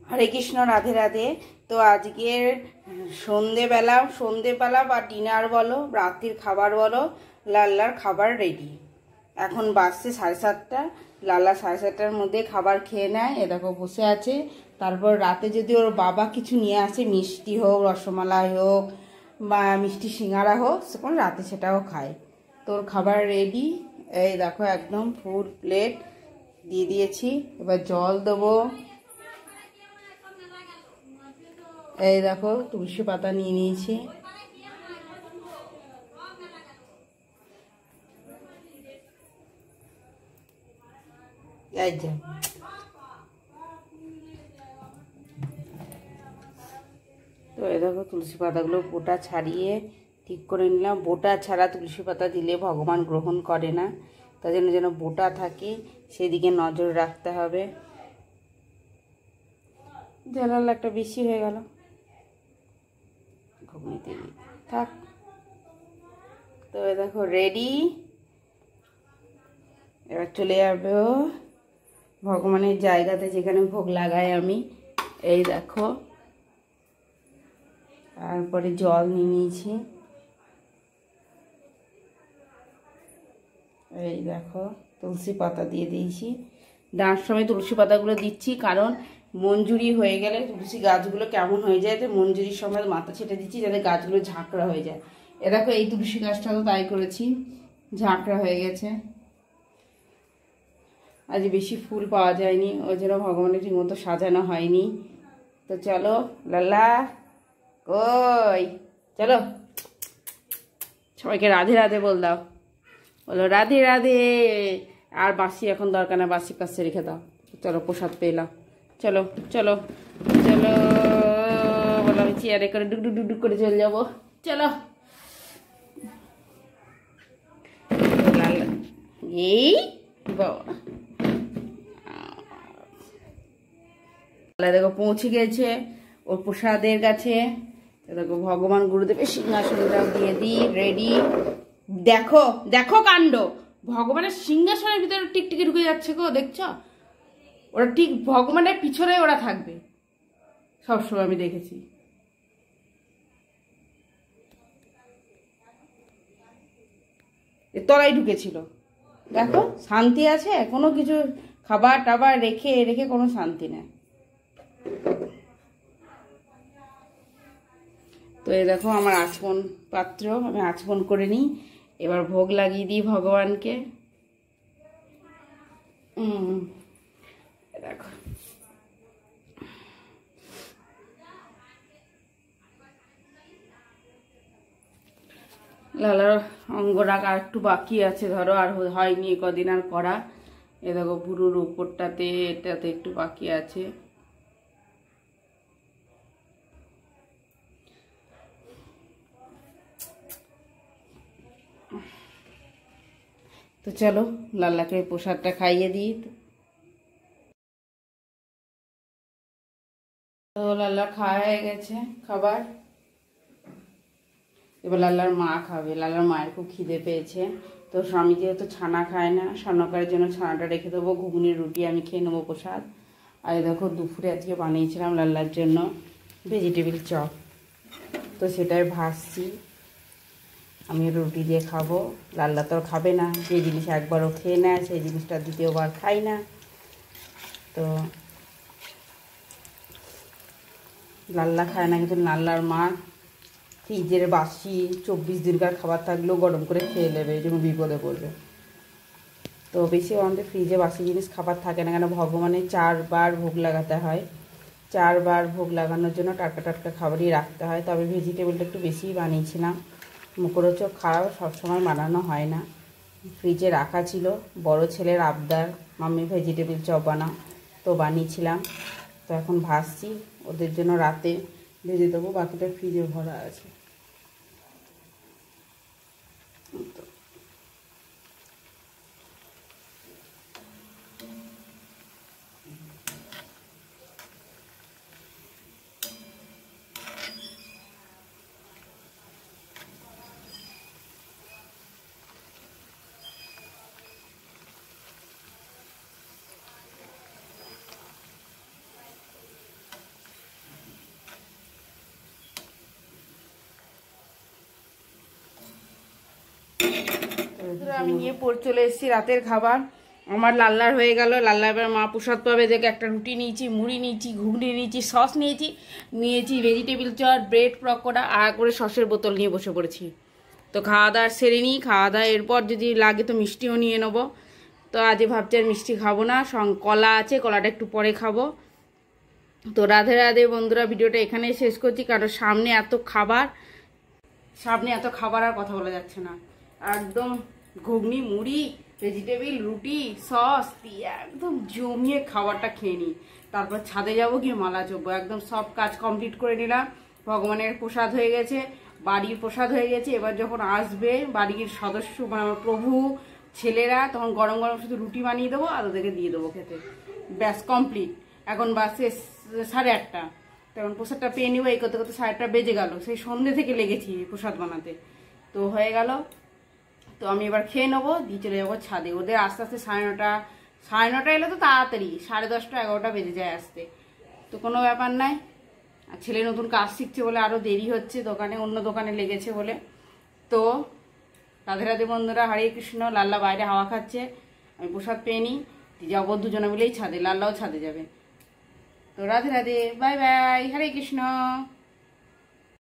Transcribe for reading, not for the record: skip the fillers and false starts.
হরে কৃষ্ণ, রাধে রাধে। তো আজকের সন্ধেবেলা বা ডিনার বলো, রাত্রির খাবার বলো, লাল্লার খাবার রেডি। এখন বাজছে 7:30। লাল্লা 7:30টার মধ্যে খাবার খেয়ে নেয়। এ দেখো বসে আছে। তারপর রাতে যদি ওর বাবা কিছু নিয়ে আসে, মিষ্টি হোক, রসমালাই হোক বা মিষ্টি সিঙ্গারা হোক, সেখানে রাতে সেটাও খায়। তোর খাবার রেডি। এই দেখো একদম ফুল প্লেট দিয়ে দিয়েছি। এবার জল দেবো। এই দেখো তুলসী পাতা নিয়ে নিয়েছি। এই যে তো এই দেখো তুলসী পাতাগুলো বোটা ছাড়িয়ে ঠিক করে নিলাম। বোটা ছাড়া তুলসী পাতা দিলে ভগবান গ্রহণ করে না, তার জন্য যেন বোটা থাকে সেদিকে নজর রাখতে হবে। জালাল একটা বেশি হয়ে গেল, ঘুগনিতে থাক। তো এই দেখো রেডি। এবার চলে যাবে ভগবানের জায়গাতে যেখানে ভোগ লাগাই আমি। এই দেখো, তারপরে জল নিয়ে নিয়েছি। এই দেখো তুলসী পাতা দিয়ে দিয়েছি। ডাঁর সময় তুলসী পাতাগুলো দিচ্ছি, কারণ মঞ্জুরি হয়ে গেলে তুলসী গাছগুলো কেমন হয়ে যায়, তো মঞ্জুরির সময় মাথা ছেটে দিচ্ছি যাতে গাছগুলো ঝাঁকড়া হয়ে যায়। এ দেখো এই তুলসী গাছটা তো তাই করেছি, ঝাঁকড়া হয়ে গেছে। আজ বেশি ফুল পাওয়া যায়নি, ওই জন্য ভগবানের ঠিক মতো সাজানো হয়নি। তো চলো লাল্লা, কই চলো, সবাইকে রাধে রাধে বল দাও। বলো রাধে রাধে। আর বাসি এখন দরকার না, বাসি কাছে রেখে দাও। চলো প্রসাদ পেলাম। চলো চলো চলো, বলো আমি চেয়ারে করে ডুক ডুক ডুক করে চলে যাবো। চলো। এই বাবা দেখো পৌঁছে গেছে ওর প্রসাদের কাছে। দেখো ভগবান গুরুদেবের সিংহাসনটাও দিয়ে দিই, রেডি। দেখো দেখো কাণ্ড, ভগবানের সিংহাসনের ভিতরে টিকটিকি ঢুকে যাচ্ছে গো, দেখছো? ওরা ঠিক ভগবানের পিছনে ওরা থাকবে সবসময়, আমি দেখেছি। তলায় ঢুকেছিল। দেখো শান্তি আছে, কোনো কিছু খাবার টাবার রেখে রেখে কোনো শান্তি নেই। তো এই দেখো আমার আচমন পাত্র, আমি আচমন করে নিই। এবার ভোগ লাগিয়ে দিই ভগবানকে। দেখো লালার অঙ্গরাগ আর একটু বাকি আছে, ধরো আর হয়নি কদিন আর করা। এ দেখো ভুরুর উপরটাতে এটাতে একটু বাকি আছে। তো চলো লাল্লাকে প্রসাদটা খাইয়ে দিই। তো লাল্লা খাওয়া হয়ে গেছে খাবার। এবার লাল্লার মা খাবে। লাল্লার মায়ের খুব খিদে পেয়েছে। তো স্বামী যেহেতু ছানা খায় না, স্বর্ণকারের জন্য ছানাটা রেখে দেবো, ঘুগনির রুটি আমি খেয়ে নেবো প্রসাদ। আর দেখো দুপুরে আজকে বানিয়েছিলাম লাল্লার জন্য ভেজিটেবিল চপ, তো সেটাই ভাজছি। আমি রুটি দিয়ে খাবো। লাল্লা তো খাবে না, যে জিনিস একবারও খেয়ে নেয় সেই জিনিসটা দ্বিতীয়বার খাই না। তো লাল্লা খায় না, কিন্তু লাল্লার মা ফ্রিজের বাসি 24 দিনকার খাবার থাকলেও গরম করে খেয়ে নেবে, এই জন্য বিপদে পড়বে। তো বেশি আমাদের ফ্রিজে বাসি জিনিস খাবার থাকে না, কেন ভগবানের 4 বার ভোগ লাগাতে হয়। 4 বার ভোগ লাগানোর জন্য টাটকা টাটকা খাবারই রাখতে হয়। তবে ভেজিটেবলটা একটু বেশিই বানিয়েছিলাম, মুখরোচক খাওয়া সবসময় বানানো হয় না। ফ্রিজে রাখা ছিল, বড় ছেলের আবদার, মাম্মি ভেজিটেবল চপ বানাও, তো বানিয়েছিলাম। তো এখন ভাজছি, ওদের জন্য রাতে ভেজে দেবো, বাকিটা ফ্রিজে ভরা আছে। আমি নিয়ে চলে এসেছি রাতের খাবার। আমার লাল্লার হয়ে গেল। লাল্লা এবার মা প্রসাদ পাবে দেখে একটা রুটি নিয়েছি, মুড়ি নিয়েছি, ঘুগনি নিয়েছি, সস নিয়েছি ভেজিটেবিল চপ, ব্রেড পকোড়া, আর করে সসের বোতল নিয়ে বসে পড়েছি। তো খাওয়া দাওয়ার সেরে নিই, খাওয়া দাওয়া এরপর যদি লাগে তো মিষ্টিও নিয়ে নেবো। তো আজ ভাবছি আর মিষ্টি খাবো না, কলা আছে, কলাটা একটু পরে খাবো। তো রাধে রাধে বন্ধুরা, ভিডিওটা এখানেই শেষ করছি, কারণ সামনে এত খাবার আর কথা বলা যাচ্ছে না। একদম ঘুগনি, মুড়ি, ভেজিটেবিল, রুটি, সস দিয়ে একদম জমিয়ে খাবারটা খেয়ে নিই। তারপর ছাদে যাবো, গিয়ে মালা চোবো। একদম সব কাজ কমপ্লিট করে নিলাম। ভগবানের প্রসাদ হয়ে গেছে, বাড়ির প্রসাদ হয়ে গেছে। এবার যখন আসবে বাড়ির সদস্য, মানে আমার প্রভু, ছেলেরা, তখন গরম গরম শুধু রুটি বানিয়ে দেবো আর ওদেরকে দিয়ে দেবো খেতে। ব্যাস কমপ্লিট। এখন বাসে 8:30। তখন প্রসাদটা পেয়ে নিবো। এই করতে করতে 8:30 বেজে গেল। সেই সন্ধ্যে থেকে লেগেছি প্রসাদ বানাতে। তো হয়ে গেল। তো আমি এবার খেয়ে নেবো, দিয়ে চলে যাবো ছাদে। ওদের আস্তে আস্তে 9:30 এলে তো তাড়াতাড়ি 10:30 11টা বেজে যায় আসতে। তো কোনো ব্যাপার নাই। আর ছেলে নতুন কাজ শিখছে বলে আরও দেরি হচ্ছে, অন্য দোকানে লেগেছে বলে। তো রাধে রাধে বন্ধুরা, হরে কৃষ্ণ। লাল্লা বাইরে হাওয়া খাচ্ছে, আমি প্রসাদ পেয়ে নিই, যাবো দুজনে মিলেই ছাদে। লাল্লাও ছাদে যাবে। তো রাধে রাধে, বাই বাই, হরে কৃষ্ণ।